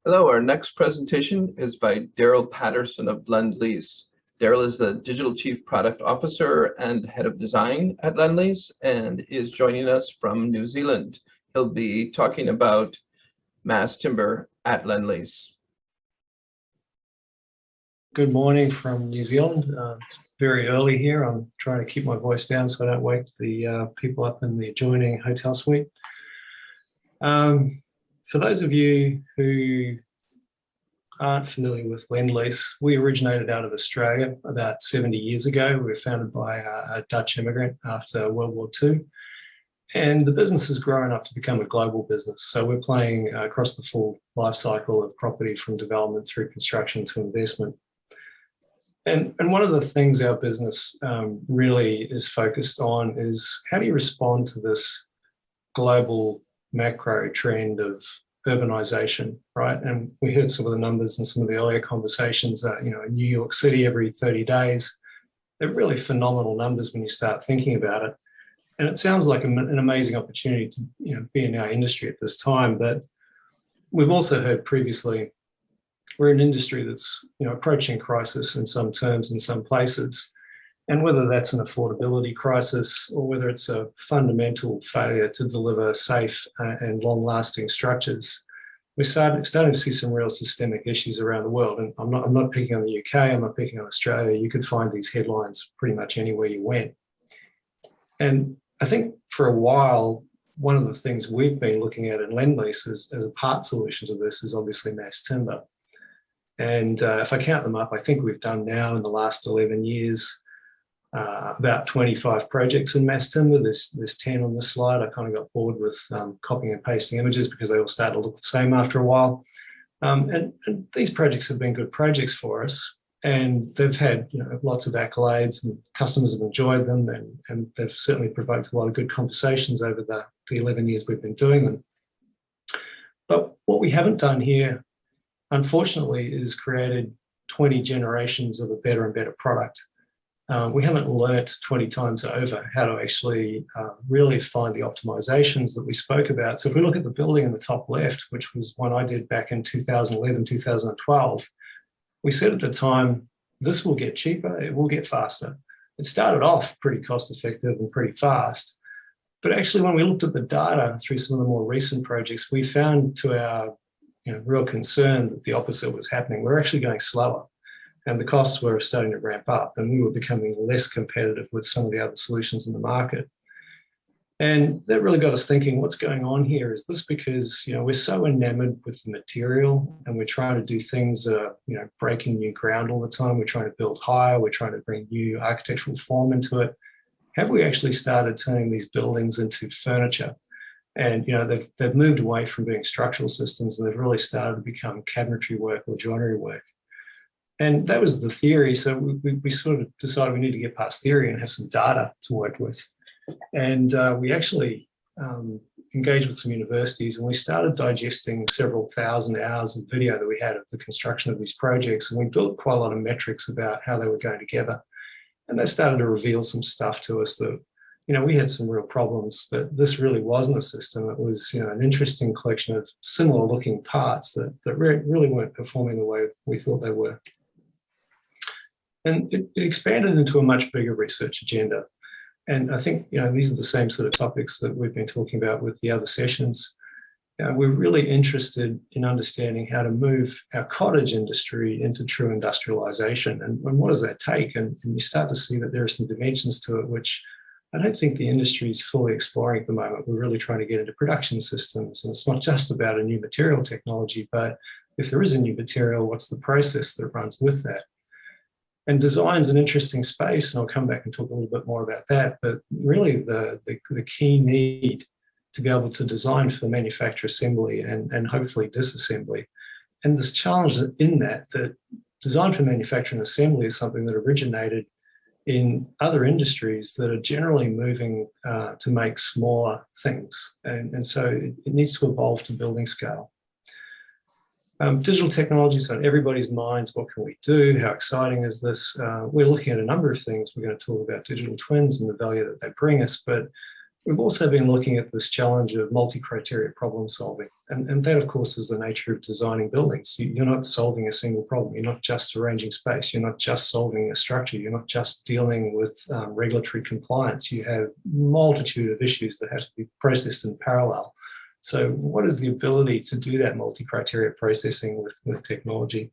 Hello, our next presentation is by Daryl Patterson of Lendlease. Daryl is the Digital Chief Product Officer and Head of Design at Lendlease and is joining us from New Zealand. He'll be talking about mass timber at Lendlease. Good morning from New Zealand. It's very early here. I'm trying to keep my voice down so I don't wake the people up in the adjoining hotel suite. For those of you who aren't familiar with Lendlease, we originated out of Australia about 70 years ago. We were founded by a Dutch immigrant after World War II. And the business has grown up to become a global business. So we're playing across the full life cycle of property from development through construction to investment. And one of the things our business really is focused on is how do you respond to this global macro trend of urbanization, right? And we heard some of the numbers in some of the earlier conversations, in New York City every 30 days. They're really phenomenal numbers when you start thinking about it. And it sounds like an amazing opportunity to be in our industry at this time. But we've also heard previously, we're an industry that's approaching crisis in some terms in some places. And whether that's an affordability crisis or whether it's a fundamental failure to deliver safe and long-lasting structures, we're starting to see some real systemic issues around the world. And I'm not picking on the UK, I'm not picking on Australia. You could find these headlines pretty much anywhere you went. And I think for a while, one of the things we've been looking at in Lendlease as a part solution to this is obviously mass timber. And if I count them up, I think we've done now in the last 11 years, about 25 projects in mass timber. There's 10 on this slide. I kind of got bored with copying and pasting images because they all start to look the same after a while. And these projects have been good projects for us. And they've had lots of accolades and customers have enjoyed them. And they've certainly provoked a lot of good conversations over the 11 years we've been doing them. But what we haven't done here, unfortunately, is created 20 generations of a better and better product. We haven't learnt 20 times over how to actually really find the optimizations that we spoke about. So if we look at the building in the top left, which was one I did back in 2011, 2012, we said at the time, this will get cheaper, it will get faster. It started off pretty cost effective and pretty fast. But actually, when we looked at the data through some of the more recent projects, we found to our real concern that the opposite was happening. We're actually going slower. And the costs were starting to ramp up and we were becoming less competitive with some of the other solutions in the market. And that really got us thinking, what's going on here? Is this because we're so enamored with the material and we're trying to do things that are breaking new ground all the time? We're trying to build higher, we're trying to bring new architectural form into it. Have we actually started turning these buildings into furniture? And they've moved away from being structural systems and they've really started to become cabinetry work or joinery work. And that was the theory. So we sort of decided we need to get past theory and have some data to work with. And we actually engaged with some universities and we started digesting several thousand hours of video that we had of the construction of these projects. And we built quite a lot of metrics about how they were going together. And they started to reveal some stuff to us that, we had some real problems, that this really wasn't a system. It was, an interesting collection of similar looking parts that really weren't performing the way we thought they were. And it expanded into a much bigger research agenda. And I think, these are the same sort of topics that we've been talking about with the other sessions. We're really interested in understanding how to move our cottage industry into true industrialization. And what does that take? And you start to see that there are some dimensions to it, which I don't think the industry is fully exploring at the moment. We're really trying to get into production systems. And it's not just about a new material technology, but if there is a new material, what's the process that runs with that? And design's an interesting space, and I'll come back and talk a little bit more about that. But really the key need to be able to design for manufacture assembly and hopefully disassembly. And this challenge in that design for manufacture and assembly is something that originated in other industries that are generally moving to make smaller things. And so it needs to evolve to building scale. Digital technologies on everybody's minds. What can we do? How exciting is this? We're looking at a number of things. We're going to talk about digital twins and the value that they bring us. But We've also been looking at this challenge of multi-criteria problem solving. And that, of course, is the nature of designing buildings. You're not solving a single problem. You're not just arranging space. You're not just solving a structure. You're not just dealing with regulatory compliance. You have a multitude of issues that have to be processed in parallel. So what is the ability to do that multi-criteria processing with technology?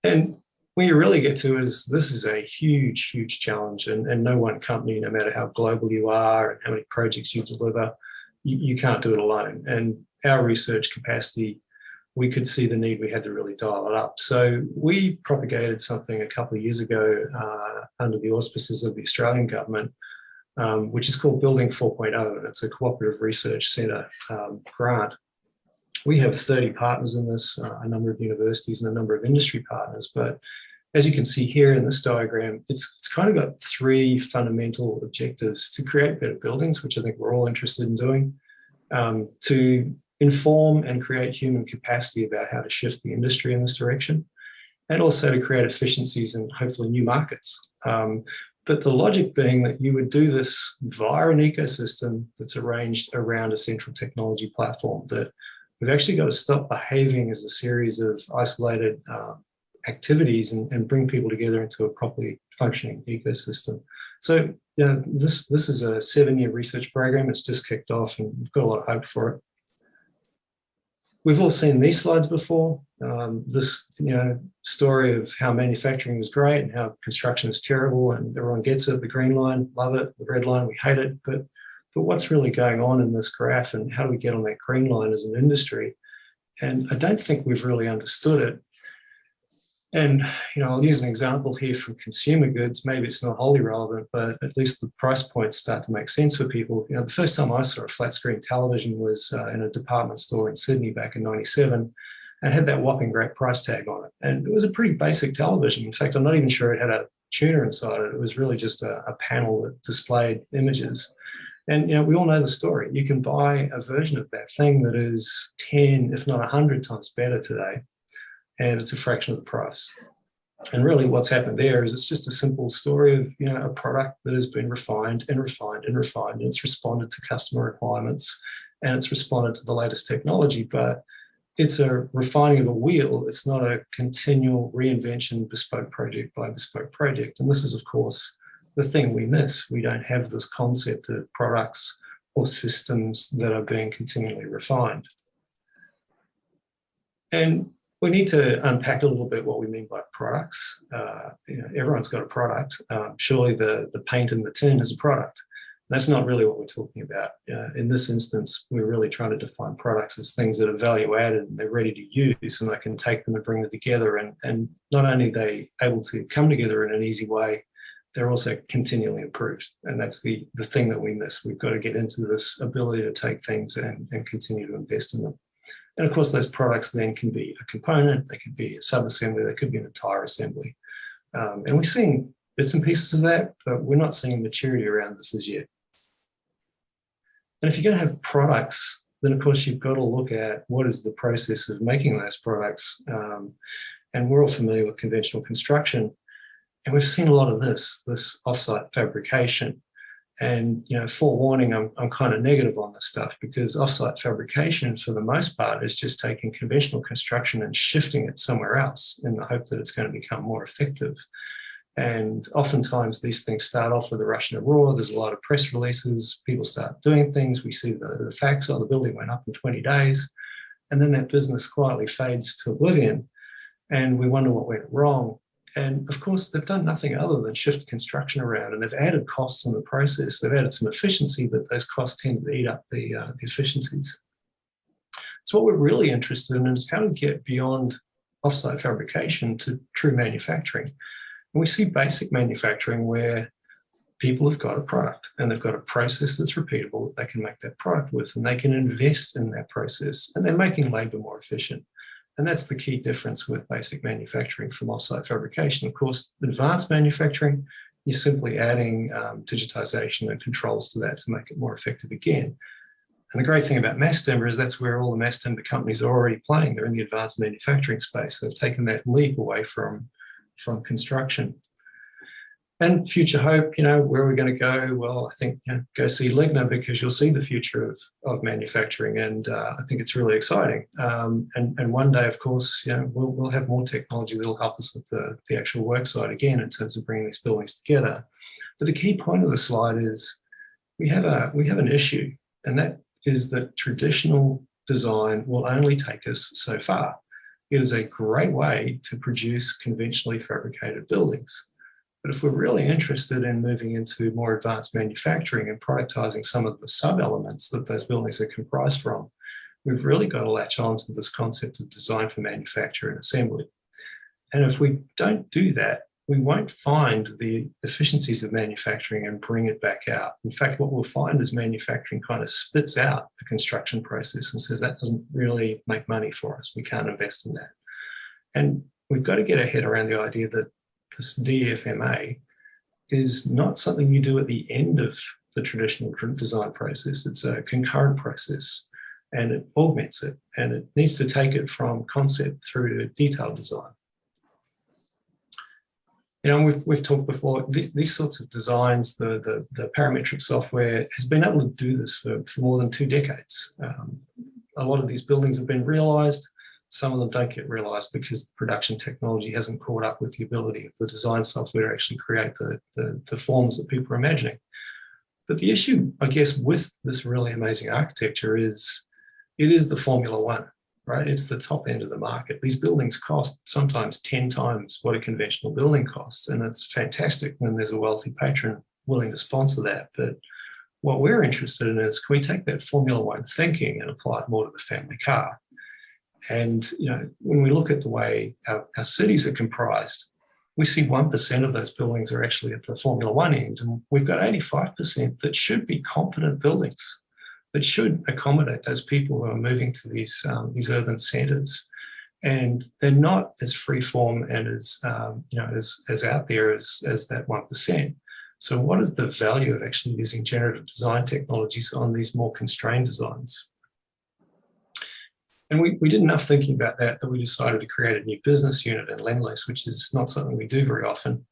And where you really get to is this is a huge, huge challenge, and no one company, no matter how global you are and how many projects you deliver, you can't do it alone. And our research capacity, we could see the need, we had to really dial it up. So we propagated something a couple of years ago under the auspices of the Australian government, which is called Building 4.0, and it's a Cooperative Research Centre grant. We have 30 partners in this, a number of universities and a number of industry partners, but as you can see here in this diagram, it's kind of got three fundamental objectives: to create better buildings, which I think we're all interested in doing, to inform and create human capacity about how to shift the industry in this direction, and also to create efficiencies and hopefully new markets. But the logic being that you would do this via an ecosystem that's arranged around a central technology platform, that we've actually got to stop behaving as a series of isolated activities and bring people together into a properly functioning ecosystem. So this is a 7-year research program. It's just kicked off and we've got a lot of hope for it. We've all seen these slides before. This story of how manufacturing is great and how construction is terrible, and everyone gets it. The green line, love it. The red line, we hate it. But what's really going on in this graph, and how do we get on that green line as an industry? And I don't think we've really understood it. And I'll use an example here from consumer goods. Maybe it's not wholly relevant, but at least the price points start to make sense for people. The first time I saw a flat screen television was in a department store in Sydney back in '97, and had that whopping great price tag on it. And it was a pretty basic television. In fact, I'm not even sure it had a tuner inside it. It was really just a panel that displayed images. And we all know the story. You can buy a version of that thing that is 10, if not 100 times better today, and it's a fraction of the price. And really what's happened there is it's just a simple story of a product that has been refined and refined and refined, and it's responded to customer requirements and it's responded to the latest technology, but it's a refining of a wheel. It's not a continual reinvention, bespoke project by bespoke project. And this is, of course, the thing we miss. We don't have this concept of products or systems that are being continually refined. And we need to unpack a little bit what we mean by products. Everyone's got a product. Surely the paint in the tin is a product. That's not really what we're talking about. In this instance, we're really trying to define products as things that are value added and they're ready to use, and I can take them and bring them together. And not only are they able to come together in an easy way, they're also continually improved. And that's the thing that we miss. We've got to get into this ability to take things and continue to invest in them. And of course, those products then can be a component, they could be a sub-assembly, they could be an entire assembly. And we're seeing bits and pieces of that, but we're not seeing maturity around this as yet. And if you're going to have products, then of course you've got to look at what is the process of making those products. And we're all familiar with conventional construction. And we've seen a lot of this offsite fabrication. And forewarning, I'm kind of negative on this stuff, because offsite fabrication, for the most part, is just taking conventional construction and shifting it somewhere else in the hope that it's going to become more effective. And oftentimes these things start off with a rush and a roar. There's a lot of press releases. People start doing things. We see the facts of the building went up in 20 days. And then that business quietly fades to oblivion. And we wonder what went wrong. And of course, they've done nothing other than shift construction around, and they've added costs in the process. They've added some efficiency, but those costs tend to eat up the efficiencies. So what we're really interested in is how to get beyond offsite fabrication to true manufacturing. And we see basic manufacturing where people have got a product and they've got a process that's repeatable that they can make that product with, and they can invest in that process, and they're making labor more efficient. And that's the key difference with basic manufacturing from offsite fabrication. Of course, advanced manufacturing, you're simply adding digitization and controls to that to make it more effective again. And the great thing about mass timber is that's where all the mass timber companies are already playing. They're in the advanced manufacturing space. They've taken that leap away from construction. And future hope, where are we going to go? Well, I think go see Ligna, because you'll see the future of manufacturing, and I think it's really exciting. And one day, of course, we'll have more technology that will help us with the actual work site again in terms of bringing these buildings together. But the key point of the slide is we have an issue, and that is that traditional design will only take us so far. It is a great way to produce conventionally fabricated buildings. But if we're really interested in moving into more advanced manufacturing and productizing some of the sub-elements that those buildings are comprised from, we've really got to latch on to this concept of design for manufacture and assembly. And if we don't do that, we won't find the efficiencies of manufacturing and bring it back out. In fact, what we'll find is manufacturing kind of spits out the construction process and says that doesn't really make money for us. We can't invest in that. And we've got to get our head around the idea that this DFMA is not something you do at the end of the traditional design process. It's a concurrent process, and it augments it, and it needs to take it from concept through to detailed design. We've talked before, these sorts of designs, the parametric software has been able to do this for more than 2 decades. A lot of these buildings have been realized. Some of them don't get realized because the production technology hasn't caught up with the ability of the design software to actually create the forms that people are imagining. But the issue, I guess, with this really amazing architecture is it is the Formula One, right? It's the top end of the market. These buildings cost sometimes 10 times what a conventional building costs, and it's fantastic when there's a wealthy patron willing to sponsor that. But what we're interested in is, can we take that Formula One thinking and apply it more to the family car? And when we look at the way our cities are comprised, we see 1% of those buildings are actually at the Formula One end, and we've got 85% that should be competent buildings that should accommodate those people who are moving to these urban centres. And they're not as freeform and as out there as that 1%. So what is the value of actually using generative design technologies on these more constrained designs? And we did enough thinking about that we decided to create a new business unit in Lendlease, which is not something we do very often.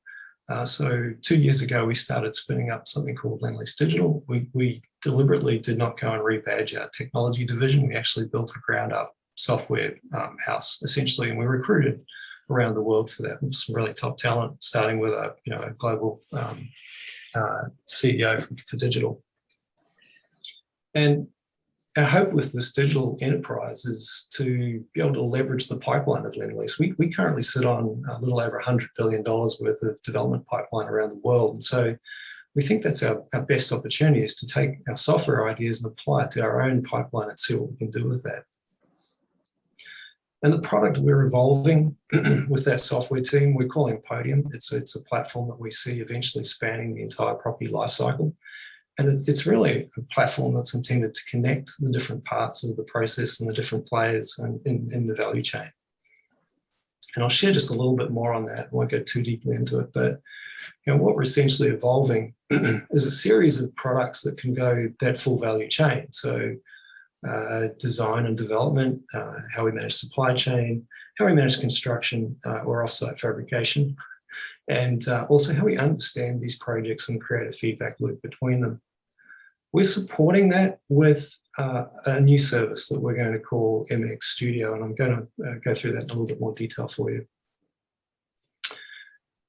So 2 years ago, we started spinning up something called Lendlease Digital. We deliberately did not go and rebadge our technology division. We actually built a ground-up software house, essentially, and we recruited around the world for that. Some really top talent, starting with a global CEO for digital. And our hope with this digital enterprise is to be able to leverage the pipeline of Lendlease. We currently sit on a little over $100 billion worth of development pipeline around the world. And so we think that's our best opportunity, is to take our software ideas and apply it to our own pipeline and see what we can do with that. And the product we're evolving with that software team, we're calling Podium. It's a platform that we see eventually spanning the entire property lifecycle. And it's really a platform that's intended to connect the different parts of the process and the different players in the value chain. And I'll share just a little bit more on that. I won't go too deeply into it, but what we're essentially evolving is a series of products that can go that full value chain. So design and development, how we manage supply chain, how we manage construction or offsite fabrication, and also how we understand these projects and create a feedback loop between them. We're supporting that with a new service that we're going to call MX Studio, and I'm going to go through that in a little bit more detail for you.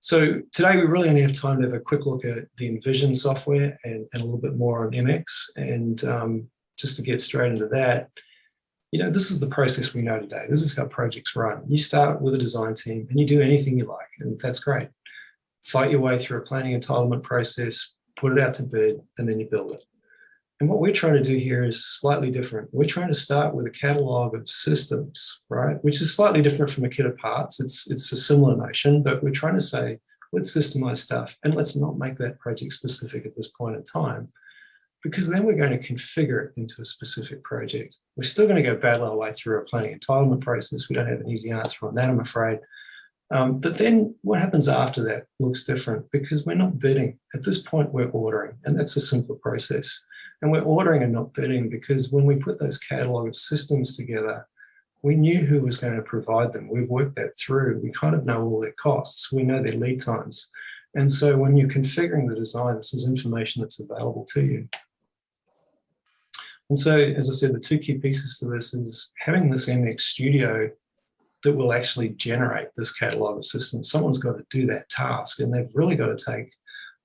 So today we really only have time to have a quick look at the Envision software and a little bit more on MX. And just to get straight into that, this is the process we know today. This is how projects run. You start with a design team and you do anything you like, and that's great. Fight your way through a planning entitlement process, put it out to bid, and then you build it. And what we're trying to do here is slightly different. We're trying to start with a catalog of systems, right? Which is slightly different from a kit of parts. It's a similar notion, but we're trying to say, let's systemize stuff and let's not make that project specific at this point in time, because then we're going to configure it into a specific project. We're still going to go battle our way through a planning entitlement process. We don't have an easy answer on that, I'm afraid. But then what happens after that looks different, because we're not bidding. At this point, we're ordering, and that's a simpler process. And we're ordering and not bidding because when we put those catalog of systems together, we knew who was going to provide them. We've worked that through. We kind of know all their costs. We know their lead times. And so when you're configuring the design, this is information that's available to you. And so, as I said, the two key pieces to this is having this MX Studio that will actually generate this catalog of systems. Someone's got to do that task, and they've really got to take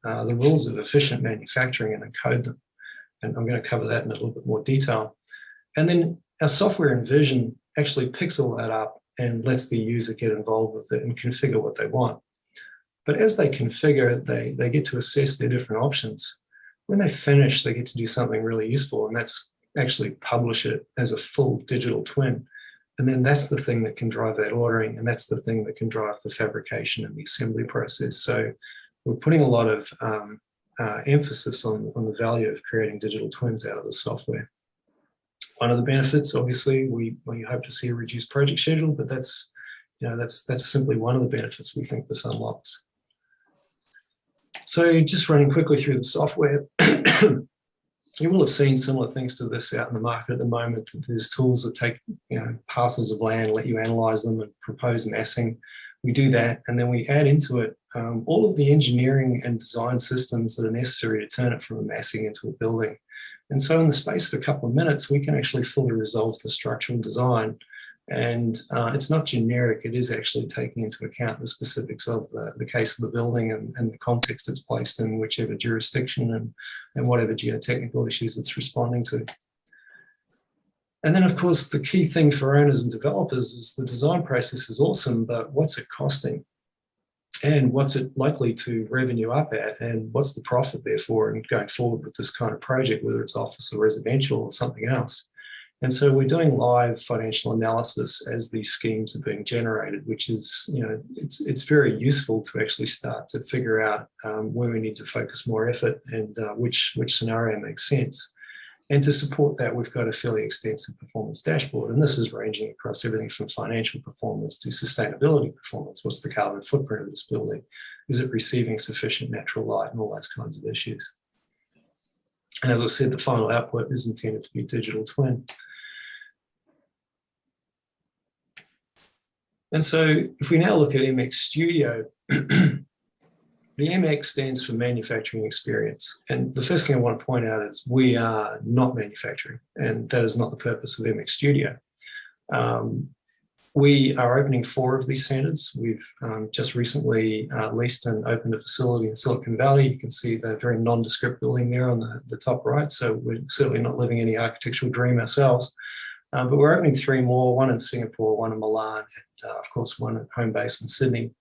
the rules of efficient manufacturing and encode them. And I'm going to cover that in a little bit more detail. And then our software and vision actually picks all that up and lets the user get involved with it and configure what they want. But as they configure, they get to assess their different options. When they finish, they get to do something really useful, and that's actually publish it as a full digital twin. And then that's the thing that can drive that ordering, and that's the thing that can drive the fabrication and the assembly process. So we're putting a lot of emphasis on the value of creating digital twins out of the software. One of the benefits, obviously, we hope to see a reduced project schedule, but that's simply one of the benefits we think this unlocks. So just running quickly through the software, you will have seen similar things to this out in the market at the moment. There's tools that take parcels of land, let you analyze them and propose massing. We do that, and then we add into it all of the engineering and design systems that are necessary to turn it from a massing into a building. And so in the space of a couple of minutes, we can actually fully resolve the structural design. And it's not generic, it is actually taking into account the specifics of the case of the building and the context it's placed in, whichever jurisdiction and whatever geotechnical issues it's responding to. And then, of course, the key thing for owners and developers is the design process is awesome, but what's it costing? And what's it likely to revenue up at? And what's the profit therefore and going forward with this kind of project, whether it's office or residential or something else? And so we're doing live financial analysis as these schemes are being generated, which is, it's very useful to actually start to figure out where we need to focus more effort and which scenario makes sense. And to support that, we've got a fairly extensive performance dashboard. And this is ranging across everything from financial performance to sustainability performance. What's the carbon footprint of this building? Is it receiving sufficient natural light and all those kinds of issues? And as I said, the final output is intended to be a digital twin. And so if we now look at MX Studio, the MX stands for manufacturing experience. And the first thing I want to point out is we are not manufacturing, and that is not the purpose of MX Studio. We are opening 4 of these centers. We've just recently leased and opened a facility in Silicon Valley. You can see the very nondescript building there on the top right. So we're certainly not living any architectural dream ourselves. But we're opening 3 more, one in Singapore, one in Milan, and of course, one at home base in Sydney.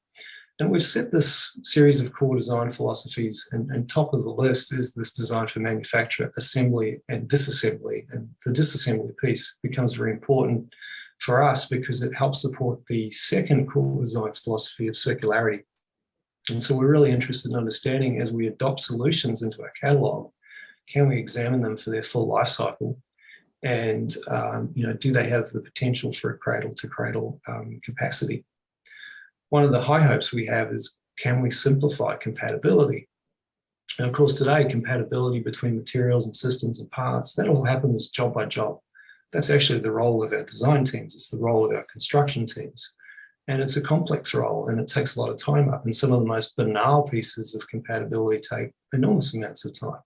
And we've set this series of core design philosophies, and top of the list is this design for manufacture, assembly and disassembly. And the disassembly piece becomes very important for us because it helps support the second core design philosophy of circularity. And so we're really interested in understanding, as we adopt solutions into our catalog, can we examine them for their full life cycle? And do they have the potential for a cradle-to-cradle capacity? One of the high hopes we have is, can we simplify compatibility? And of course, today, compatibility between materials and systems and parts, that all happens job by job. That's actually the role of our design teams. It's the role of our construction teams. And it's a complex role, and it takes a lot of time up. And some of the most banal pieces of compatibility take enormous amounts of time.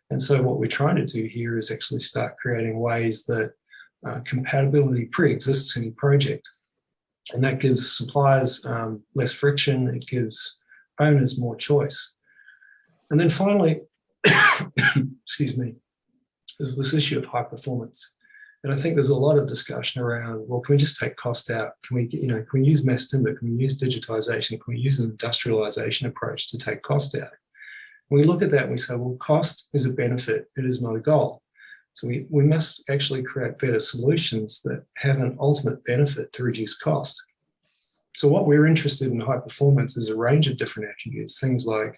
And so what we're trying to do here is actually start creating ways that compatibility pre-exists in a project. And that gives suppliers less friction. It gives owners more choice. And then finally, excuse me, there's this issue of high performance. And I think there's a lot of discussion around, well, can we just take cost out? Can we, can we use mass timber? Can we use digitization? Can we use an industrialization approach to take cost out? When we look at that and we say, well, cost is a benefit. It is not a goal. So we must actually create better solutions that have an ultimate benefit to reduce cost. So what we're interested in high performance is a range of different attributes, things like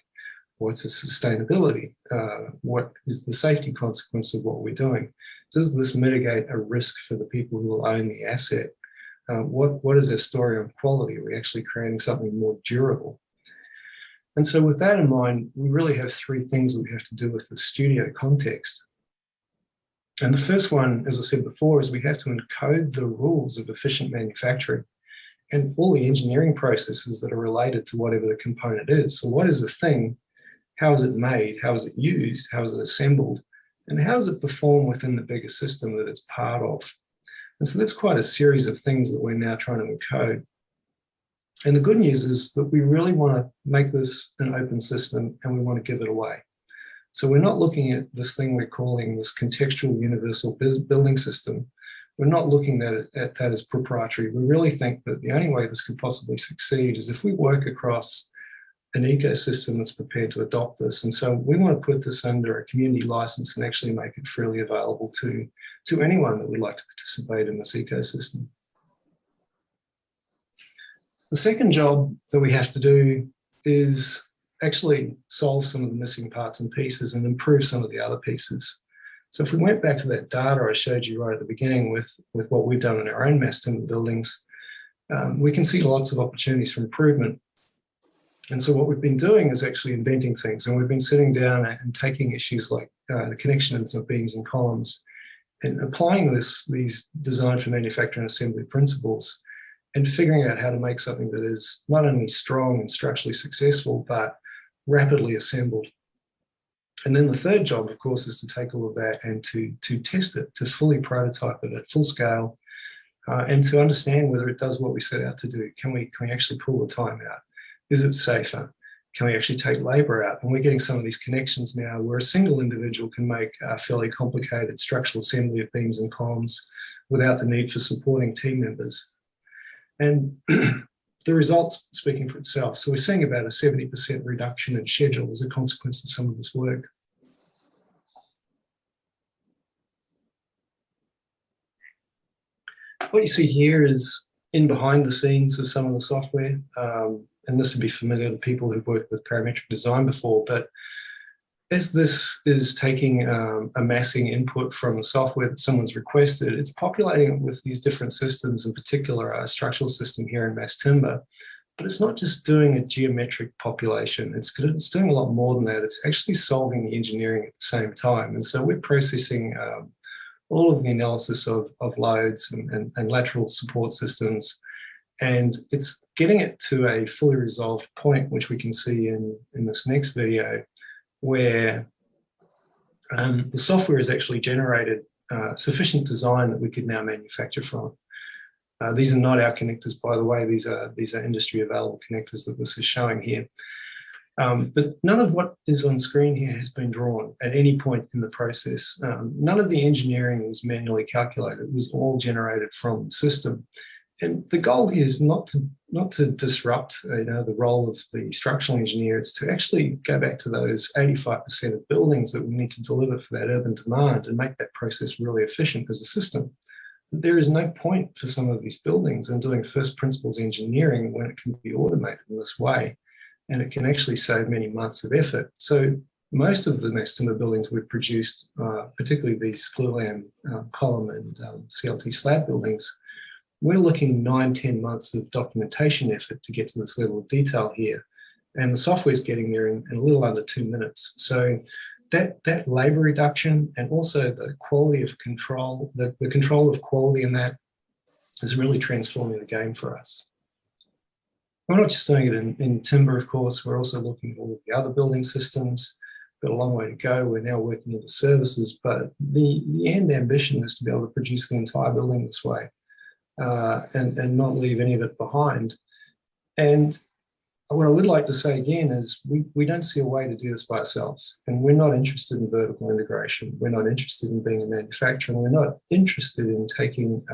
what's the sustainability? What is the safety consequence of what we're doing? Does this mitigate a risk for the people who will own the asset? What is their story on quality? Are we actually creating something more durable? And so with that in mind, we really have 3 things that we have to do with the studio context. And the first one, as I said before, is we have to encode the rules of efficient manufacturing. and all the engineering processes that are related to whatever the component is. So what is the thing? How is it made? How is it used? How is it assembled? And how does it perform within the bigger system that it's part of? And so that's quite a series of things that we're now trying to encode. And the good news is that we really want to make this an open system, and we want to give it away. So we're not looking at this thing we're calling this contextual universal building system. We're not looking at that as proprietary. We really think that the only way this could possibly succeed is if we work across an ecosystem that's prepared to adopt this. And so we want to put this under a community license and actually make it freely available to anyone that would like to participate in this ecosystem. The second job that we have to do is actually solve some of the missing parts and pieces and improve some of the other pieces. So if we went back to that data I showed you right at the beginning with what we've done in our own mass timber buildings, we can see lots of opportunities for improvement. And so what we've been doing is actually inventing things, and we've been sitting down and taking issues like the connections of beams and columns and applying these design for manufacture and assembly principles and figuring out how to make something that is not only strong and structurally successful, but rapidly assembled. And then the third job, of course, is to take all of that and to test it, to fully prototype it at full scale, and to understand whether it does what we set out to do. Can we actually pull the time out? Is it safer? Can we actually take labor out? And we're getting some of these connections now where a single individual can make a fairly complicated structural assembly of beams and columns without the need for supporting team members. And the results speaking for itself. So we're seeing about a 70% reduction in schedule as a consequence of some of this work. What you see here is in behind the scenes of some of the software. And this would be familiar to people who've worked with parametric design before, but as this is taking amassing input from the software that someone's requested, it's populating it with these different systems, in particular our structural system here in mass timber. But it's not just doing a geometric population, it's doing a lot more than that. It's actually solving the engineering at the same time. And so we're processing all of the analysis of loads and lateral support systems, and it's getting it to a fully resolved point, which we can see in this next video, where the software has actually generated sufficient design that we could now manufacture from. These are not our connectors, by the way. These are industry available connectors that this is showing here. But none of what is on screen here has been drawn at any point in the process. None of the engineering was manually calculated. It was all generated from the system. And the goal here is not to disrupt the role of the structural engineer. It's to actually go back to those 85% of buildings that we need to deliver for that urban demand and make that process really efficient as a system. But there is no point for some of these buildings in doing first principles engineering when it can be automated in this way, and it can actually save many months of effort. So most of the mass timber buildings we've produced, particularly these glulam column and CLT slab buildings, we're looking 9-10 months of documentation effort to get to this level of detail here. And the software is getting there in a little under 2 minutes. So that labor reduction and also the quality of control, the control of quality in that is really transforming the game for us. We're not just doing it in timber, of course, we're also looking at all of the other building systems. Got a long way to go. We're now working into services, but the end ambition is to be able to produce the entire building this way. And not leave any of it behind. And what I would like to say again is we don't see a way to do this by ourselves. And we're not interested in vertical integration. We're not interested in being a manufacturer. And we're not interested in taking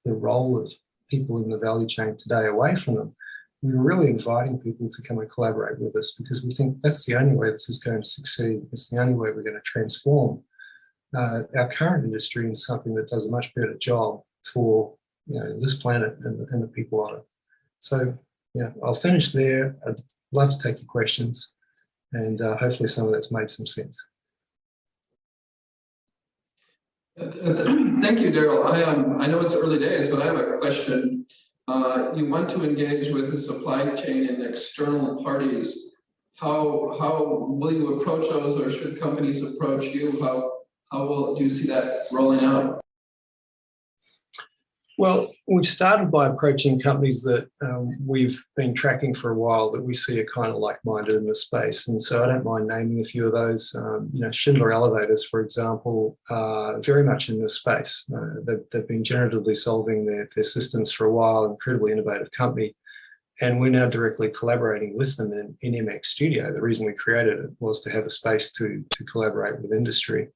the role of people in the value chain today away from them. We're really inviting people to come and collaborate with us because we think that's the only way this is going to succeed. It's the only way we're going to transform our current industry into something that does a much better job for this planet and the people on it. So, yeah, I'll finish there. I'd love to take your questions, and hopefully some of that's made some sense. Thank you, Daryl. I know it's early days, but I have a question. You want to engage with the supply chain and external parties. How will you approach those, or should companies approach you? How do you see that rolling out? Well, we've started by approaching companies that we've been tracking for a while that we see are kind of like-minded in the space. And so I don't mind naming a few of those. Schindler Elevators, for example, very much in this space. They've been generatively solving their systems for a while, incredibly innovative company. And we're now directly collaborating with them in MX Studio. The reason we created it was to have a space to collaborate with industry.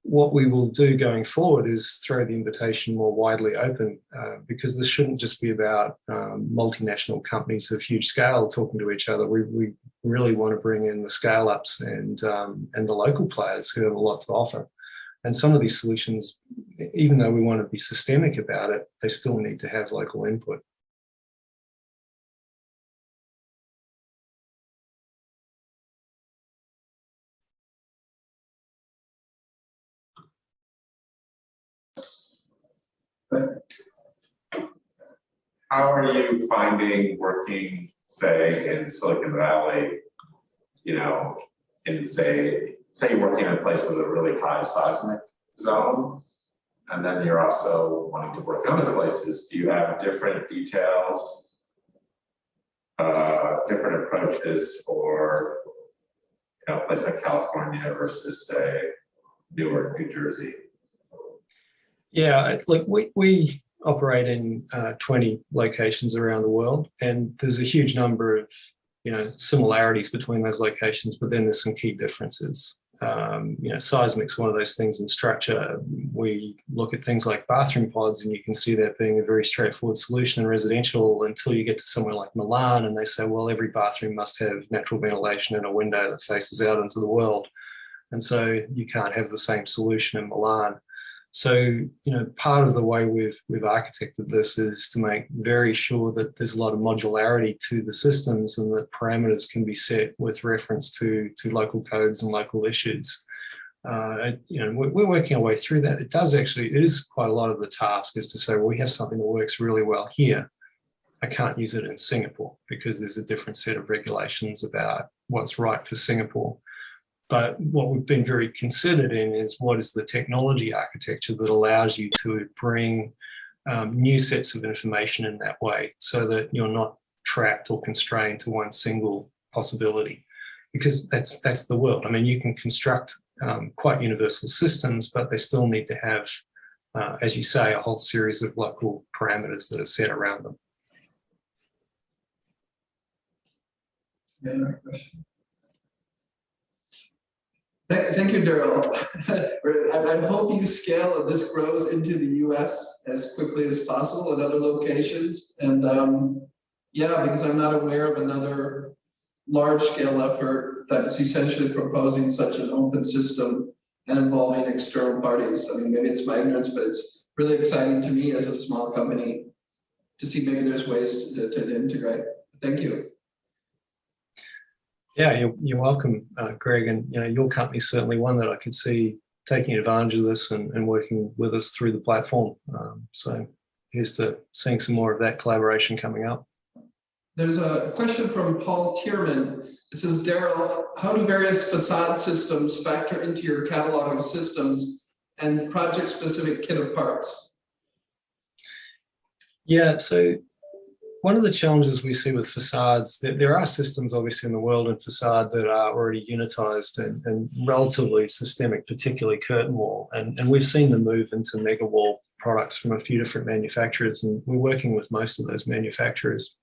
What we will do going forward is throw the invitation more widely open, because this shouldn't just be about multinational companies of huge scale talking to each other. We really want to bring in the scale-ups and the local players who have a lot to offer. And some of these solutions, even though we want to be systemic about it, they still need to have local input. How are you finding working, say, in Silicon Valley, in say you're working in a place with a really high seismic zone, and then you're also wanting to work other places. Do you have different details, different approaches for a place like California versus, say, Newark, New Jersey? Yeah, look, we operate in 20 locations around the world, and there's a huge number of similarities between those locations, but then there's some key differences. Seismic's one of those things in structure. We look at things like bathroom pods, and you can see that being a very straightforward solution in residential until you get to somewhere like Milan, and they say, well, every bathroom must have natural ventilation and a window that faces out into the world. And so you can't have the same solution in Milan. So, part of the way we've architected this is to make very sure that there's a lot of modularity to the systems and that parameters can be set with reference to local codes and local issues. We're working our way through that. It is quite a lot of the task is to say, well, we have something that works really well here. I can't use it in Singapore because there's a different set of regulations about what's right for Singapore. But what we've been very considered in is what is the technology architecture that allows you to bring new sets of information in that way so that you're not trapped or constrained to one single possibility, because that's the world. I mean, you can construct quite universal systems, but they still need to have, as you say, a whole series of local parameters that are set around them. Another question. Thank you, Daryl. I hope you scale and this grows into the US as quickly as possible at other locations. And yeah, because I'm not aware of another large scale effort that's essentially proposing such an open system and involving external parties. I mean, maybe it's my ignorance, but it's really exciting to me as a small company to see maybe there's ways to integrate. Thank you. Yeah, you're welcome, Greg. And your company's certainly one that I could see taking advantage of this and working with us through the platform. So here's to seeing some more of that collaboration coming up. There's a question from Paul Tierman. It says, Daryl, how do various facade systems factor into your catalog of systems and project-specific kit of parts? Yeah, so one of the challenges we see with facades, there are systems obviously in the world in facade that are already unitized and relatively systemic, particularly curtain wall. And we've seen the move into mega wall products from a few different manufacturers, and we're working with most of those manufacturers.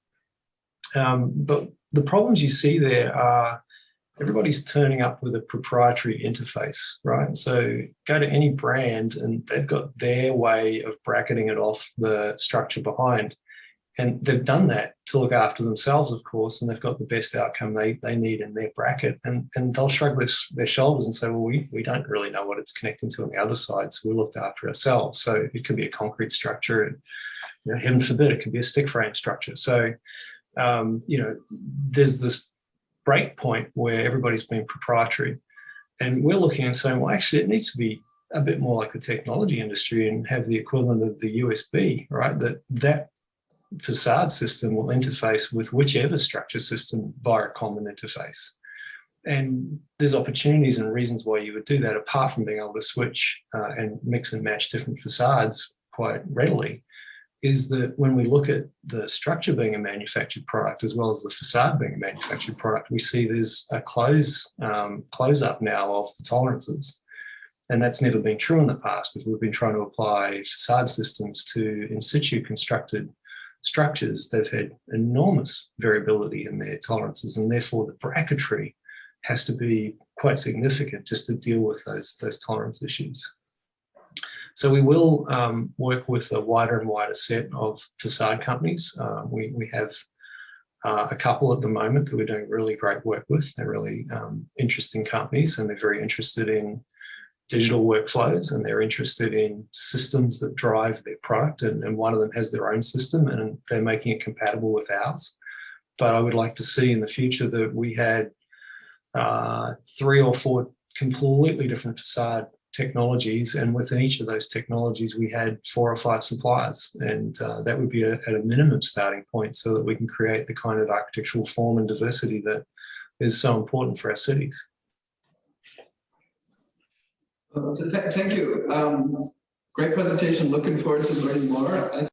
But the problems you see there are everybody's turning up with a proprietary interface, right? So go to any brand and they've got their way of bracketing it off the structure behind. And they've done that to look after themselves, of course, and they've got the best outcome they need in their bracket. And they'll shrug their shoulders and say, well, we don't really know what it's connecting to on the other side, so we looked after ourselves. So it could be a concrete structure, and heaven forbid, it could be a stick frame structure. So, there's this break point where everybody's being proprietary. And we're looking and saying, well, actually, it needs to be a bit more like the technology industry and have the equivalent of the USB, right? That facade system will interface with whichever structure system via a common interface. And there's opportunities and reasons why you would do that, apart from being able to switch and mix and match different facades quite readily. is that when we look at the structure being a manufactured product as well as the facade being a manufactured product, we see there's a close up now of the tolerances. And that's never been true in the past. If we've been trying to apply facade systems to in situ constructed structures, they've had enormous variability in their tolerances, and therefore the bracketry has to be quite significant just to deal with those tolerance issues. So we will work with a wider and wider set of facade companies. We have a couple at the moment that we're doing really great work with. They're really interesting companies, and they're very interested in digital workflows, and they're interested in systems that drive their product. And one of them has their own system, and they're making it compatible with ours. But I would like to see in the future that we had 3 or 4 completely different facade technologies, and within each of those technologies we had 4 or 5 suppliers, and that would be at a minimum starting point, so that we can create the kind of architectural form and diversity that is so important for our cities. Thank you. Great presentation. Looking forward to learning more.